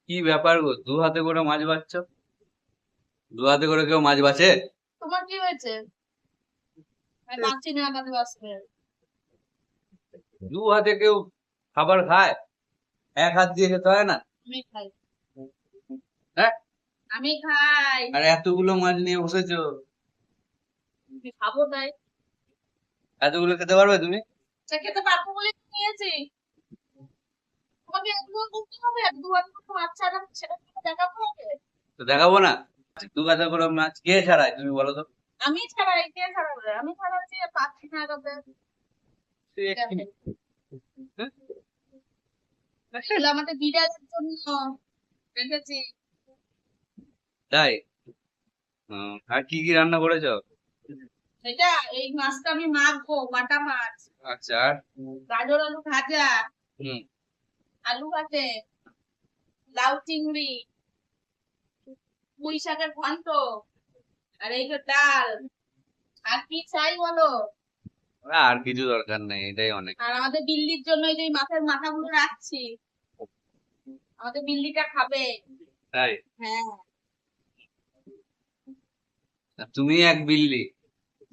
কি ব্যাপার গো, দু হাতে করে মাছ বাচ্ছ? দু হাতে করে কেউ মাছ বাছে? তোমার কি হয়েছে? আমি বাঁচছি না কাঁধে বাঁচবে। দু হাতে কেউ খাবার খায়? এক হাত দিয়ে খেতে হয় না? আমি খাই। হ্যাঁ? আমি খাই। আর এতগুলো মাছ নিয়ে বসেছো, আমি খাবো তাই। এতগুলো খেতে পারবে তুমি? সে খেতে পারবো বলে তো নিয়েছি। তোমাকে এগুলো করতে হবে, এক দু হাত মতো মাছ ছাড়া সেটা তোমাকে দেখাবো হবে। তো দেখাবো না? দু হাতে করে মাছ কে ছাড়ায় তুমি বলো তো? আমি ছাড়াই, কে ছাড়াবে? আমি ছাড়াচ্ছি, পাচ্ছি না কাঁধে। দেখেন, এগুলো আমাদের বিড়ালের জন্য রেখেছি। তাই? আর কি কি রান্না করেছো? এটা, এই মাছটা আমি মাখবো, বাটা মাছ। আচ্ছা, আর? গাজর আলু ভাজা, হুম। আলু ভাতে, লাউ চিংড়ি, পুঁই শাকের ঘন্ট, আর এই যে ডাল। আর কি চাই বলো? আর কিছু দরকার নেই, এটাই অনেক। আর আমাদের বিল্লির জন্য এই যে মাছের মাথাগুলো রাখছি, আমাদের বিল্লিটা খাবে। তাই? হ্যাঁ। আর তুমি এক বিল্লি,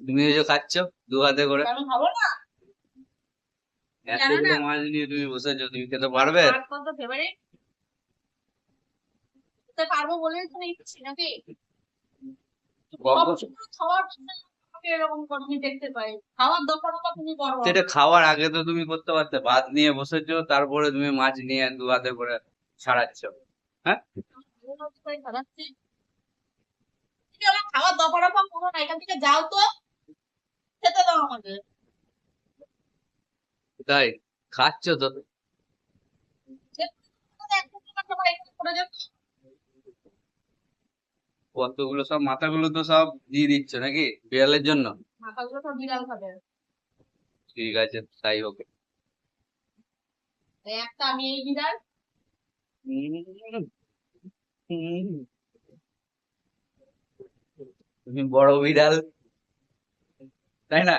তুমি এই যে খাচ্ছ দু হাতে করে, আমি খাবো না? জানো এতগুলো না মাছ নিয়ে তুমি বসেছো, তুমি খেতে আমার পারবে? মাছ কত ফেভারিট, খেতে পারবো বলেই তো নিচ্ছি নাকি। কখন? সবসময় খাওয়ার জন্য আমাকে এরকম করে আমি দেখতে পাই। খাওয়ার দরকারটা তুমি করো। সেটা খাওয়ার আগে তো তুমি করতে পারতে, ভাত নিয়ে বসেছো তারপরে তুমি মাছ নিয়ে দু হাতে করে ছাড়াচ্ছ। হ্যাঁ? খাচ্ছি। তুমি আমার খাওয়ার দরকারটা করো না, এখান থেকে যাও তো, খেতে দাও আমাকে। তাই? খাচ্ছ তো? কতগুলো সব মাথাগুলো তো সব দিয়ে দিচ্ছ নাকি বিড়ালের জন্য? মাথাগুলো সব বিড়াল খাবে। ঠিক আছে, তাই হোক। একটা আমি এই বিড়াল। উম, উম, তুমি বড় বিড়াল, তাই না?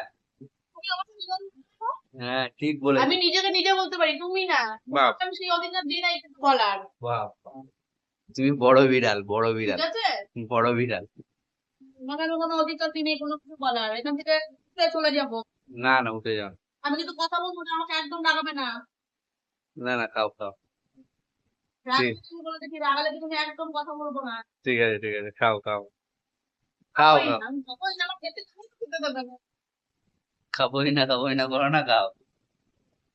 তুমি আমাকে বিড়াল বলছো? হ্যাঁ, ঠিক আমি বলেছো। নিজেকে নিজে বলতে পারি, তুমি না। বাপ, তোমাকে আমি সেই অধিকার দিই নাই কিছু বলার। বাপ, তুমি বড় বিড়াল, বড় ঠিক বিড়াল, আছে, বড় বিড়াল। তোমাকে আমি কোনো অধিকার দিই নাই কোনো কিছু বলার, এখান থেকে উঠে চলে যাবো। না না, উঠে যাও। আমি কিন্তু কথা বলবো না, আমাকে একদম রাগাবে না। না না, খাও খাও। ঠিক, রাগলে তুমি বলে দেখি, রাগালে কিন্তু আমি একদম কথা বলবো না। ঠিক আছে, ঠিক আছে, খাও খাও। খাও খাবোই খাও। না, আমি যতই না আমার খেতে খাই, খেতে দেবে না। খাবোই না, খাবোই না করো না, খাও।